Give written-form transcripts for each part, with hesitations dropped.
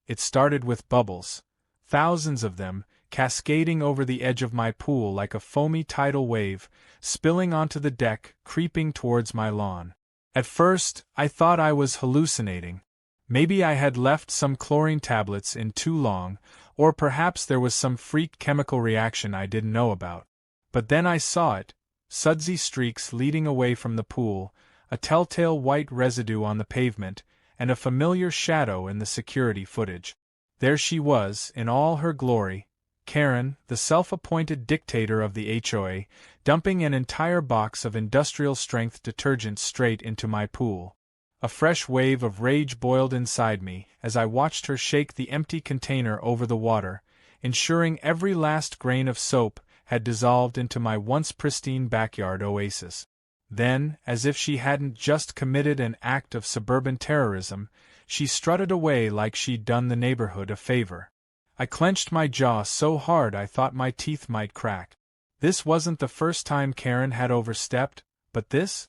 It started with bubbles. Thousands of them, cascading over the edge of my pool like a foamy tidal wave, spilling onto the deck, creeping towards my lawn. At first, I thought I was hallucinating. Maybe I had left some chlorine tablets in too long, or perhaps there was some freak chemical reaction I didn't know about. But then I saw it, sudsy streaks leading away from the pool, a telltale white residue on the pavement, and a familiar shadow in the security footage. There she was, in all her glory, Karen, the self-appointed dictator of the HOA, dumping an entire box of industrial-strength detergent straight into my pool. A fresh wave of rage boiled inside me as I watched her shake the empty container over the water, ensuring every last grain of soap had dissolved into my once pristine backyard oasis. Then, as if she hadn't just committed an act of suburban terrorism, she strutted away like she'd done the neighborhood a favor. I clenched my jaw so hard I thought my teeth might crack. This wasn't the first time Karen had overstepped, but this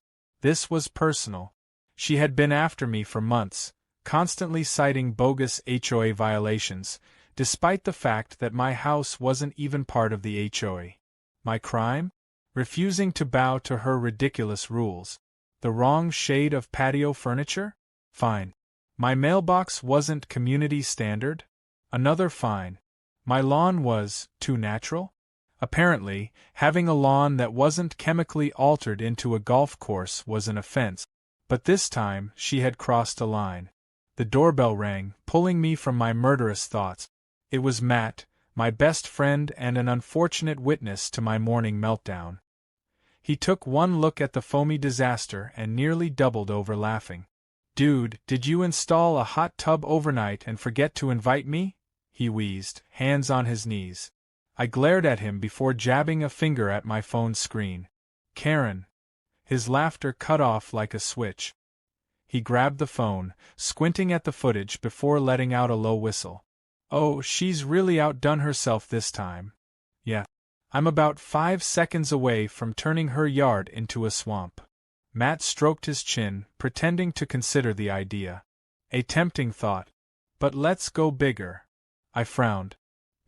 was personal. She had been after me for months, constantly citing bogus HOA violations, despite the fact that my house wasn't even part of the HOA. My crime? Refusing to bow to her ridiculous rules. The wrong shade of patio furniture? Fine. My mailbox wasn't community standard? Another fine. My lawn was too natural? Apparently, having a lawn that wasn't chemically altered into a golf course was an offense. But this time, she had crossed a line. The doorbell rang, pulling me from my murderous thoughts. It was Matt, my best friend and an unfortunate witness to my morning meltdown. He took one look at the foamy disaster and nearly doubled over laughing. "Dude, did you install a hot tub overnight and forget to invite me?" he wheezed, hands on his knees. I glared at him before jabbing a finger at my phone's screen. "Karen." His laughter cut off like a switch. He grabbed the phone, squinting at the footage before letting out a low whistle. "Oh, she's really outdone herself this time. Yeah. I'm about 5 seconds away from turning her yard into a swamp." Matt stroked his chin, pretending to consider the idea. A tempting thought. But let's go bigger. I frowned.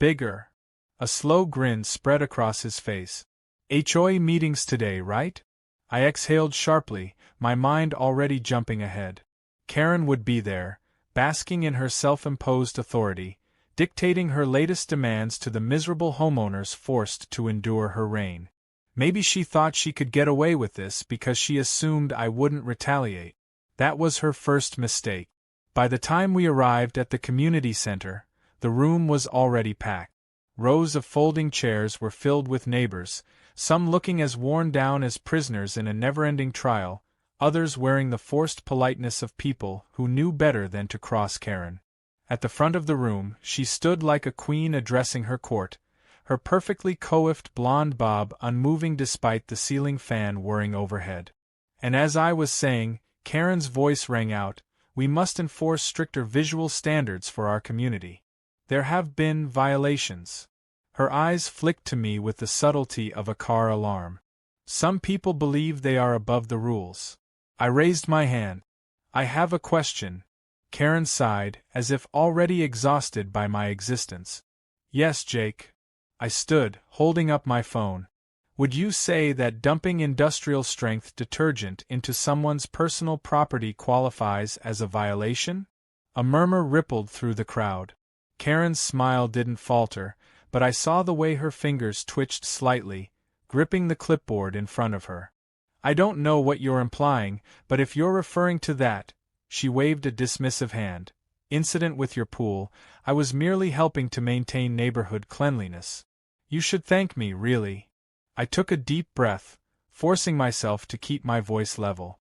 Bigger. A slow grin spread across his face. "HOA meetings today, right?" I exhaled sharply, my mind already jumping ahead. Karen would be there, basking in her self-imposed authority, dictating her latest demands to the miserable homeowners forced to endure her reign. Maybe she thought she could get away with this because she assumed I wouldn't retaliate. That was her first mistake. By the time we arrived at the community center, the room was already packed. Rows of folding chairs were filled with neighbors, some looking as worn down as prisoners in a never-ending trial, others wearing the forced politeness of people who knew better than to cross Karen. At the front of the room, she stood like a queen addressing her court, her perfectly coiffed blonde bob unmoving despite the ceiling fan whirring overhead. And as I was saying, Karen's voice rang out, "We must enforce stricter visual standards for our community. There have been violations." Her eyes flicked to me with the subtlety of a car alarm. "Some people believe they are above the rules." I raised my hand. "I have a question." Karen sighed, as if already exhausted by my existence. "Yes, Jake." I stood, holding up my phone. "Would you say that dumping industrial-strength detergent into someone's personal property qualifies as a violation?" A murmur rippled through the crowd. Karen's smile didn't falter, but I saw the way her fingers twitched slightly, gripping the clipboard in front of her. "I don't know what you're implying, but if you're referring to that," she waved a dismissive hand, "incident with your pool, I was merely helping to maintain neighborhood cleanliness. You should thank me, really." I took a deep breath, forcing myself to keep my voice level.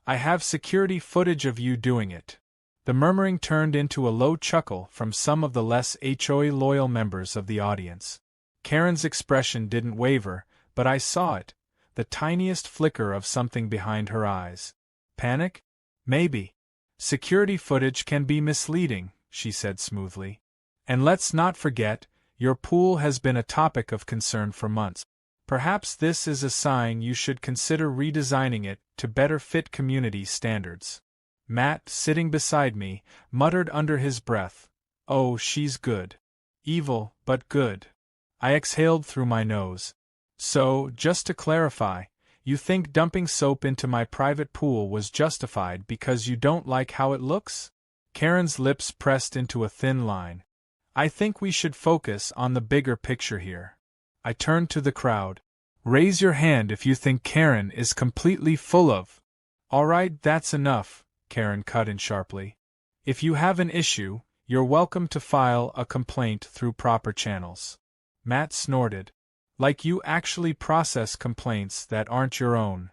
"I have security footage of you doing it." The murmuring turned into a low chuckle from some of the less HOA-loyal members of the audience. Karen's expression didn't waver, but I saw it, the tiniest flicker of something behind her eyes. Panic? Maybe. "Security footage can be misleading," she said smoothly. "And let's not forget, your pool has been a topic of concern for months. Perhaps this is a sign you should consider redesigning it to better fit community standards." Matt, sitting beside me, muttered under his breath, Oh, she's good. Evil, but good. I exhaled through my nose. So, just to clarify, you think dumping soap into my private pool was justified because you don't like how it looks? Karen's lips pressed into a thin line. I think we should focus on the bigger picture here. I turned to the crowd. Raise your hand if you think Karen is completely full of. All right, that's enough, Karen cut in sharply. If you have an issue, you're welcome to file a complaint through proper channels. Matt snorted. Like you actually process complaints that aren't your own.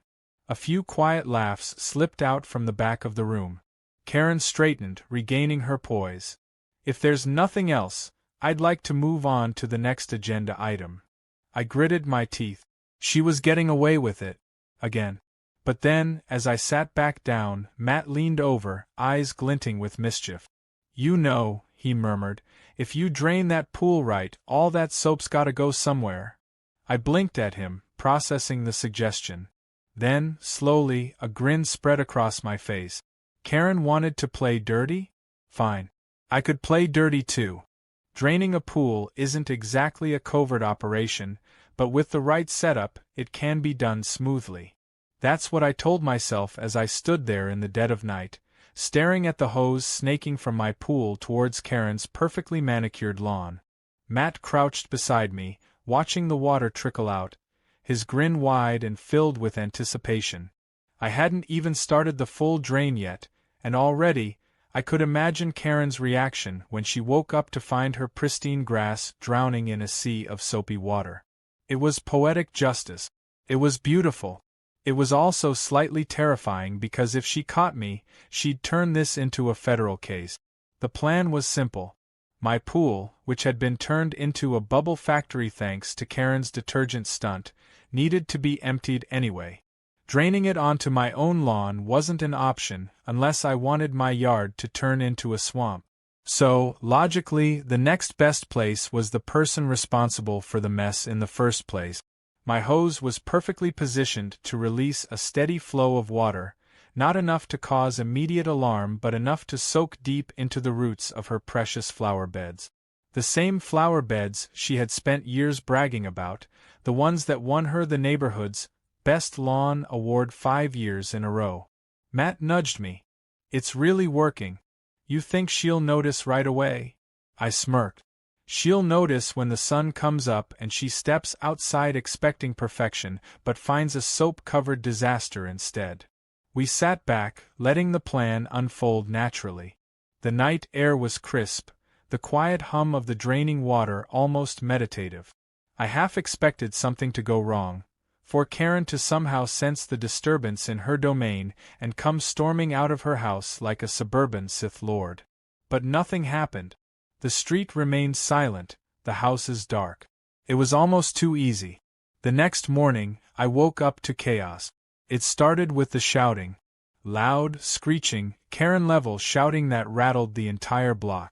A few quiet laughs slipped out from the back of the room. Karen straightened, regaining her poise. If there's nothing else, I'd like to move on to the next agenda item. I gritted my teeth. She was getting away with it. Again. But then, as I sat back down, Matt leaned over, eyes glinting with mischief. You know, he murmured, if you drain that pool right, all that soap's gotta go somewhere. I blinked at him, processing the suggestion. Then, slowly, a grin spread across my face. Karen wanted to play dirty? Fine. I could play dirty too. Draining a pool isn't exactly a covert operation, but with the right setup, it can be done smoothly. That's what I told myself as I stood there in the dead of night, staring at the hose snaking from my pool towards Karen's perfectly manicured lawn. Matt crouched beside me, watching the water trickle out, his grin wide and filled with anticipation. I hadn't even started the full drain yet, and already, I could imagine Karen's reaction when she woke up to find her pristine grass drowning in a sea of soapy water. It was poetic justice. It was beautiful. It was also slightly terrifying because if she caught me, she'd turn this into a federal case. The plan was simple. My pool, which had been turned into a bubble factory thanks to Karen's detergent stunt, needed to be emptied anyway. Draining it onto my own lawn wasn't an option unless I wanted my yard to turn into a swamp. So, logically, the next best place was the person responsible for the mess in the first place. My hose was perfectly positioned to release a steady flow of water, not enough to cause immediate alarm but enough to soak deep into the roots of her precious flower beds. The same flower beds she had spent years bragging about, the ones that won her the neighborhood's Best Lawn Award 5 years in a row. Matt nudged me. It's really working. You think she'll notice right away? I smirked. She'll notice when the sun comes up and she steps outside expecting perfection but finds a soap-covered disaster instead. We sat back, letting the plan unfold naturally. The night air was crisp, the quiet hum of the draining water almost meditative. I half expected something to go wrong, for Karen to somehow sense the disturbance in her domain and come storming out of her house like a suburban Sith Lord. But nothing happened. The street remained silent, the houses dark. It was almost too easy. The next morning, I woke up to chaos. It started with the shouting. Loud, screeching, Karen-level shouting that rattled the entire block.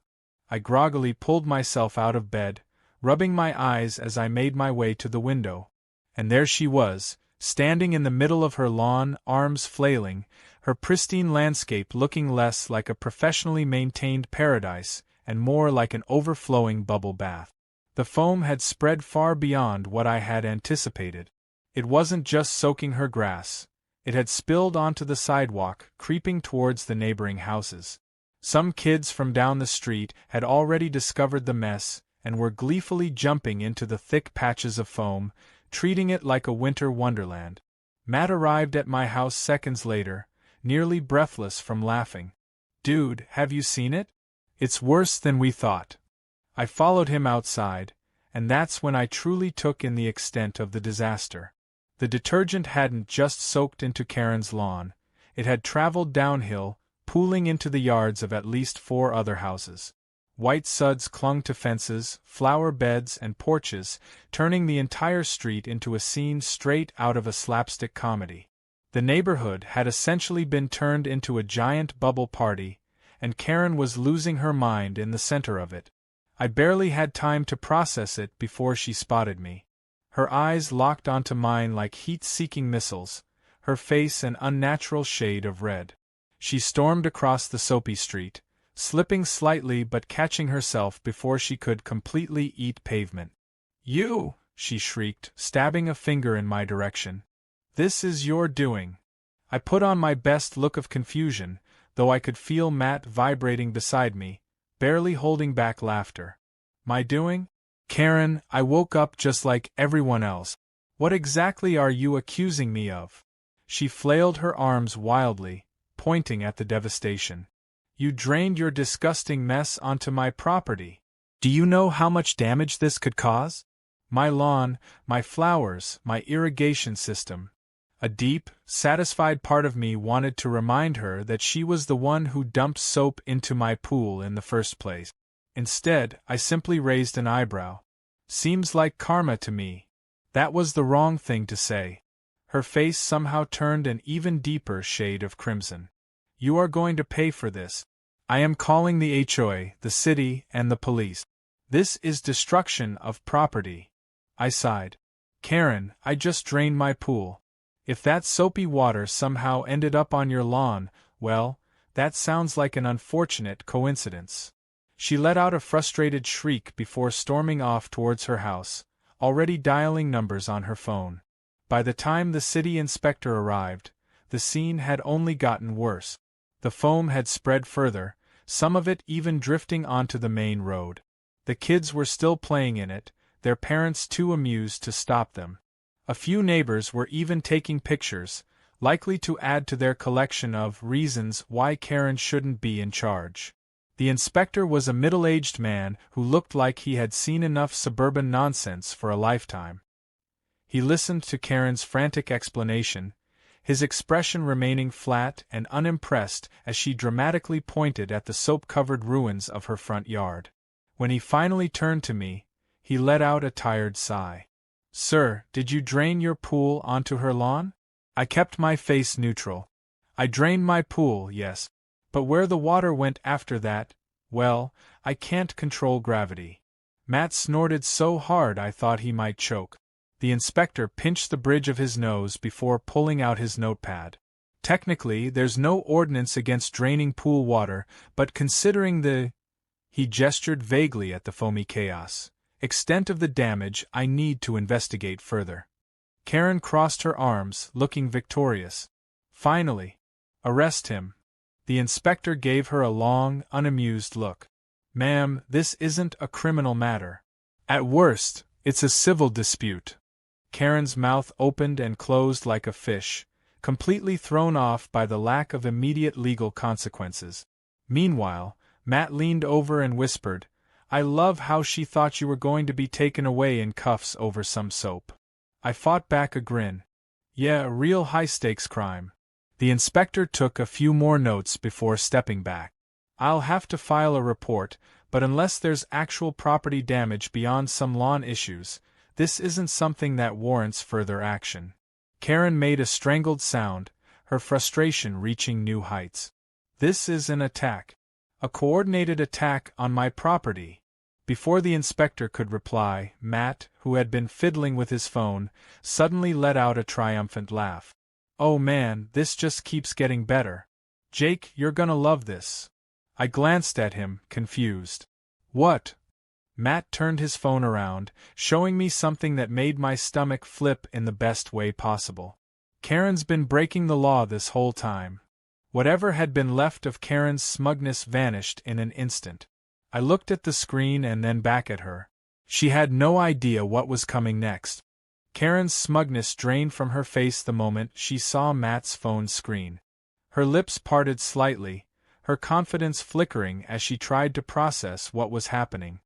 I groggily pulled myself out of bed, rubbing my eyes as I made my way to the window. And there she was, standing in the middle of her lawn, arms flailing, her pristine landscape looking less like a professionally maintained paradise and more like an overflowing bubble bath. The foam had spread far beyond what I had anticipated. It wasn't just soaking her grass. It had spilled onto the sidewalk, creeping towards the neighboring houses. Some kids from down the street had already discovered the mess and were gleefully jumping into the thick patches of foam, treating it like a winter wonderland. Matt arrived at my house seconds later, nearly breathless from laughing. "Dude, have you seen it? It's worse than we thought." I followed him outside, and that's when I truly took in the extent of the disaster. The detergent hadn't just soaked into Karen's lawn, it had traveled downhill, pooling into the yards of at least 4 other houses. White suds clung to fences, flower beds, and porches, turning the entire street into a scene straight out of a slapstick comedy. The neighborhood had essentially been turned into a giant bubble party, and Karen was losing her mind in the center of it. I barely had time to process it before she spotted me. Her eyes locked onto mine like heat-seeking missiles, her face an unnatural shade of red. She stormed across the soapy street, slipping slightly but catching herself before she could completely eat pavement. "You!" she shrieked, stabbing a finger in my direction. "This is your doing." I put on my best look of confusion, though I could feel Matt vibrating beside me, barely holding back laughter. "My doing? Karen, I woke up just like everyone else. What exactly are you accusing me of?" She flailed her arms wildly, pointing at the devastation. "You drained your disgusting mess onto my property. Do you know how much damage this could cause? My lawn, my flowers, my irrigation system." A deep, satisfied part of me wanted to remind her that she was the one who dumped soap into my pool in the first place. Instead, I simply raised an eyebrow. "Seems like karma to me." That was the wrong thing to say. Her face somehow turned an even deeper shade of crimson. "You are going to pay for this. I am calling the HOA, the city, and the police. This is destruction of property." I sighed. "Karen, I just drained my pool. If that soapy water somehow ended up on your lawn, well, that sounds like an unfortunate coincidence." She let out a frustrated shriek before storming off towards her house, already dialing numbers on her phone. By the time the city inspector arrived, the scene had only gotten worse. The foam had spread further, some of it even drifting onto the main road. The kids were still playing in it, their parents too amused to stop them. A few neighbors were even taking pictures, likely to add to their collection of reasons why Karen shouldn't be in charge. The inspector was a middle-aged man who looked like he had seen enough suburban nonsense for a lifetime. He listened to Karen's frantic explanation, his expression remaining flat and unimpressed as she dramatically pointed at the soap-covered ruins of her front yard. When he finally turned to me, he let out a tired sigh. "Sir, did you drain your pool onto her lawn?" I kept my face neutral. "I drained my pool, yes. But where the water went after that, well, I can't control gravity." Matt snorted so hard I thought he might choke. The inspector pinched the bridge of his nose before pulling out his notepad. "Technically, there's no ordinance against draining pool water, but considering the—" he gestured vaguely at the foamy chaos. "Extent of the damage, I need to investigate further." Karen crossed her arms, looking victorious. "Finally. Arrest him." The inspector gave her a long, unamused look. "Ma'am, this isn't a criminal matter. At worst, it's a civil dispute." Karen's mouth opened and closed like a fish, completely thrown off by the lack of immediate legal consequences. Meanwhile, Matt leaned over and whispered, "I love how she thought you were going to be taken away in cuffs over some soap." I fought back a grin. "Yeah, a real high-stakes crime." The inspector took a few more notes before stepping back. "I'll have to file a report, but unless there's actual property damage beyond some lawn issues, this isn't something that warrants further action." Karen made a strangled sound, her frustration reaching new heights. "This is an attack. A coordinated attack on my property." Before the inspector could reply, Matt, who had been fiddling with his phone, suddenly let out a triumphant laugh. "Oh man, this just keeps getting better. Jake, you're gonna love this." I glanced at him, confused. "What?" Matt turned his phone around, showing me something that made my stomach flip in the best way possible. Karen's been breaking the law this whole time. Whatever had been left of Karen's smugness vanished in an instant. I looked at the screen and then back at her. She had no idea what was coming next. Karen's smugness drained from her face the moment she saw Matt's phone screen. Her lips parted slightly, her confidence flickering as she tried to process what was happening.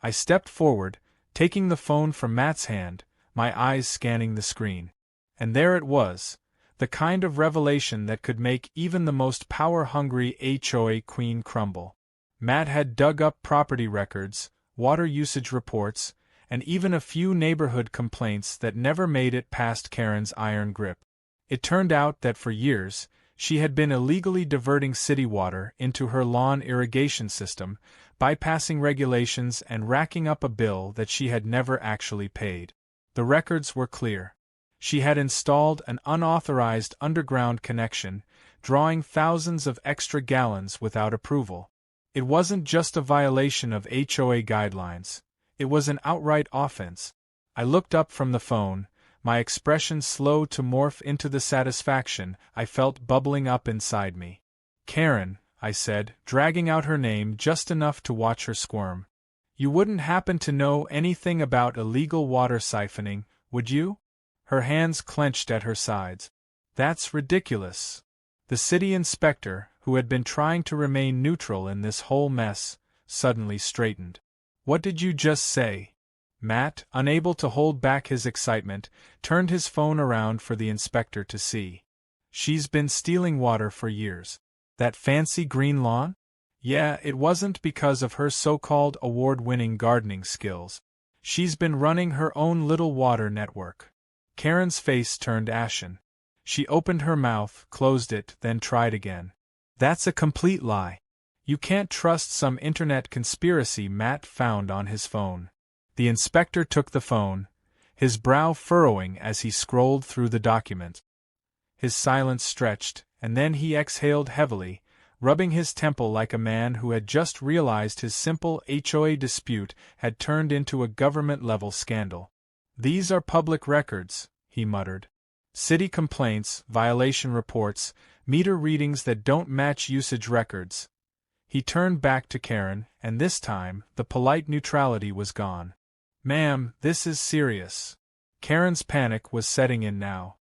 I stepped forward, taking the phone from Matt's hand, my eyes scanning the screen. And there it was, the kind of revelation that could make even the most power-hungry HOA queen crumble. Matt had dug up property records, water usage reports, and even a few neighborhood complaints that never made it past Karen's iron grip. It turned out that for years, she had been illegally diverting city water into her lawn irrigation system, bypassing regulations and racking up a bill that she had never actually paid. The records were clear. She had installed an unauthorized underground connection, drawing thousands of extra gallons without approval. It wasn't just a violation of HOA guidelines, it was an outright offense. I looked up from the phone, my expression slow to morph into the satisfaction I felt bubbling up inside me. "Karen," I said, dragging out her name just enough to watch her squirm. "You wouldn't happen to know anything about illegal water siphoning, would you?" Her hands clenched at her sides. "That's ridiculous." The city inspector, who had been trying to remain neutral in this whole mess, suddenly straightened. "What did you just say?" Matt, unable to hold back his excitement, turned his phone around for the inspector to see. "She's been stealing water for years. That fancy green lawn? Yeah, it wasn't because of her so-called award-winning gardening skills. She's been running her own little water network." Karen's face turned ashen. She opened her mouth, closed it, then tried again. "That's a complete lie. You can't trust some internet conspiracy Matt found on his phone." The inspector took the phone, his brow furrowing as he scrolled through the document. His silence stretched, and then he exhaled heavily, rubbing his temple like a man who had just realized his simple HOA dispute had turned into a government-level scandal. "These are public records," he muttered. "City complaints, violation reports, meter readings that don't match usage records." He turned back to Karen, and this time, the polite neutrality was gone. "Ma'am, this is serious." Karen's panic was setting in now.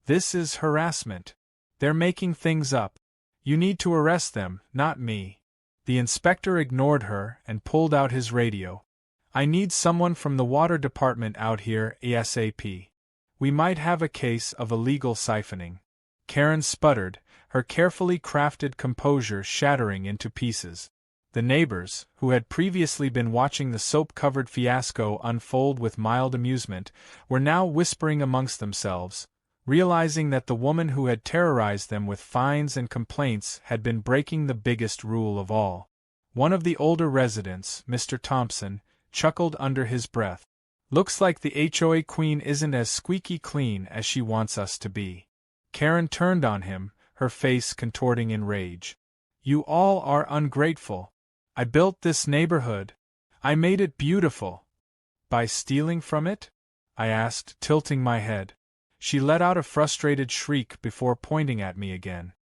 "This is harassment. They're making things up. You need to arrest them, not me." The inspector ignored her and pulled out his radio. "I need someone from the water department out here ASAP. We might have a case of illegal siphoning." Karen sputtered, her carefully crafted composure shattering into pieces. The neighbors, who had previously been watching the soap-covered fiasco unfold with mild amusement, were now whispering amongst themselves, realizing that the woman who had terrorized them with fines and complaints had been breaking the biggest rule of all. One of the older residents, Mr. Thompson, chuckled under his breath. "Looks like the HOA queen isn't as squeaky clean as she wants us to be." Karen turned on him, her face contorting in rage. "You all are ungrateful. I built this neighborhood. I made it beautiful." "By stealing from it?" I asked, tilting my head. She let out a frustrated shriek before pointing at me again.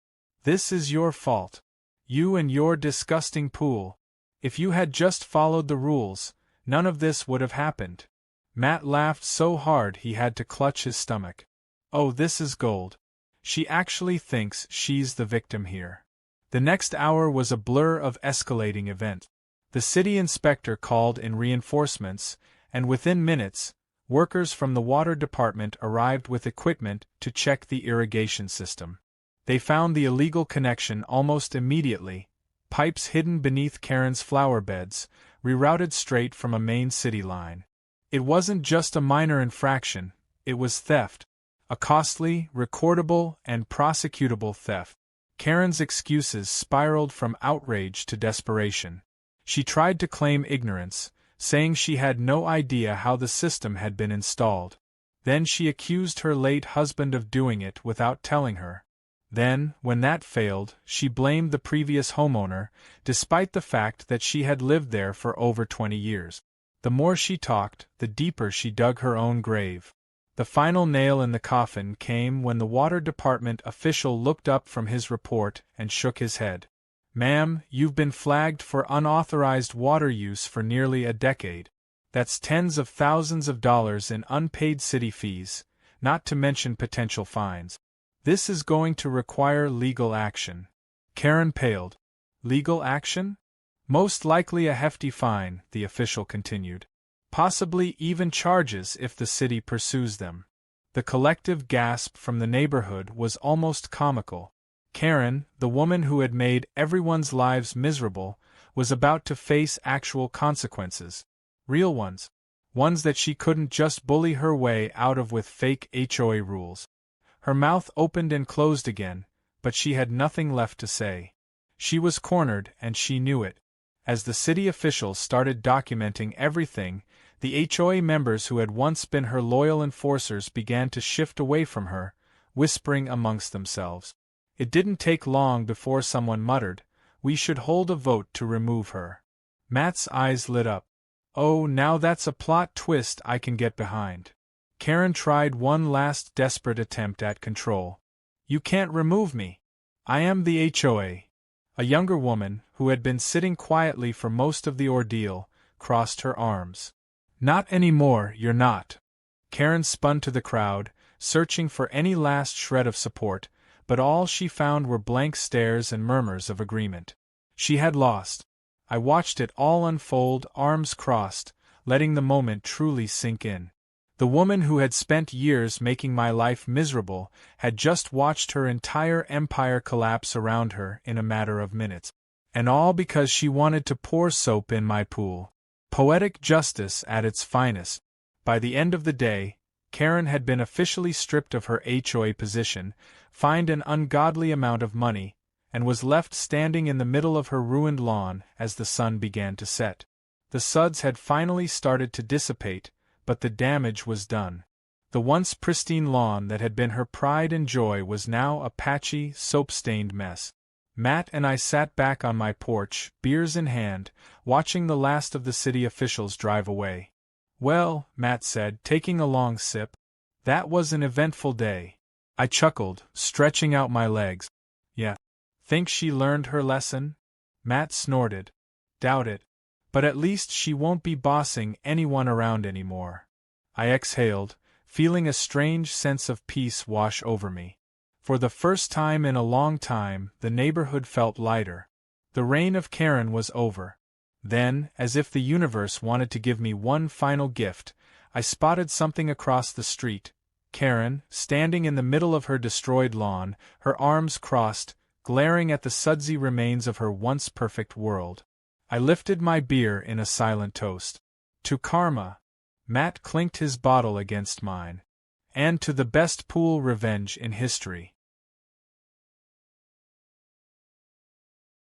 "This is your fault. You and your disgusting pool. If you had just followed the rules, none of this would have happened." Matt laughed so hard he had to clutch his stomach. "Oh, this is gold. She actually thinks she's the victim here." The next hour was a blur of escalating event. The city inspector called in reinforcements, and within minutes, workers from the water department arrived with equipment to check the irrigation system. They found the illegal connection almost immediately, pipes hidden beneath Karen's flower beds, rerouted straight from a main city line. It wasn't just a minor infraction, it was theft. A costly, recordable, and prosecutable theft. Karen's excuses spiraled from outrage to desperation. She tried to claim ignorance, saying she had no idea how the system had been installed. Then she accused her late husband of doing it without telling her. Then, when that failed, she blamed the previous homeowner, despite the fact that she had lived there for over 20 years. The more she talked, the deeper she dug her own grave. The final nail in the coffin came when the water department official looked up from his report and shook his head. "Ma'am, you've been flagged for unauthorized water use for nearly a decade. That's tens of thousands of dollars in unpaid city fees, not to mention potential fines. This is going to require legal action." Karen paled. "Legal action?" "Most likely a hefty fine," the official continued. "Possibly even charges if the city pursues them." The collective gasp from the neighborhood was almost comical. Karen, the woman who had made everyone's lives miserable, was about to face actual consequences. Real ones. Ones that she couldn't just bully her way out of with fake HOA rules. Her mouth opened and closed again, but she had nothing left to say. She was cornered, and she knew it. As the city officials started documenting everything, the HOA members who had once been her loyal enforcers began to shift away from her, whispering amongst themselves. It didn't take long before someone muttered, we should hold a vote to remove her. Matt's eyes lit up. Oh, now that's a plot twist I can get behind. Karen tried one last desperate attempt at control. You can't remove me. I am the HOA. A younger woman, who had been sitting quietly for most of the ordeal, crossed her arms. Not anymore, you're not. Karen spun to the crowd, searching for any last shred of support, but all she found were blank stares and murmurs of agreement. She had lost. I watched it all unfold, arms crossed, letting the moment truly sink in. The woman who had spent years making my life miserable had just watched her entire empire collapse around her in a matter of minutes. And all because she wanted to pour soap in my pool. Poetic justice at its finest. By the end of the day, Karen had been officially stripped of her HOA position, fined an ungodly amount of money, and was left standing in the middle of her ruined lawn as the sun began to set. The suds had finally started to dissipate, but the damage was done. The once pristine lawn that had been her pride and joy was now a patchy, soap-stained mess. Matt and I sat back on my porch, beers in hand, watching the last of the city officials drive away. Well, Matt said, taking a long sip, that was an eventful day. I chuckled, stretching out my legs. Yeah. Think she learned her lesson? Matt snorted. Doubt it. But at least she won't be bossing anyone around anymore. I exhaled, feeling a strange sense of peace wash over me. For the first time in a long time, the neighborhood felt lighter. The reign of Karen was over. Then, as if the universe wanted to give me one final gift, I spotted something across the street. Karen, standing in the middle of her destroyed lawn, her arms crossed, glaring at the sudsy remains of her once perfect world. I lifted my beer in a silent toast. To karma. Matt clinked his bottle against mine. And to the best pool revenge in history.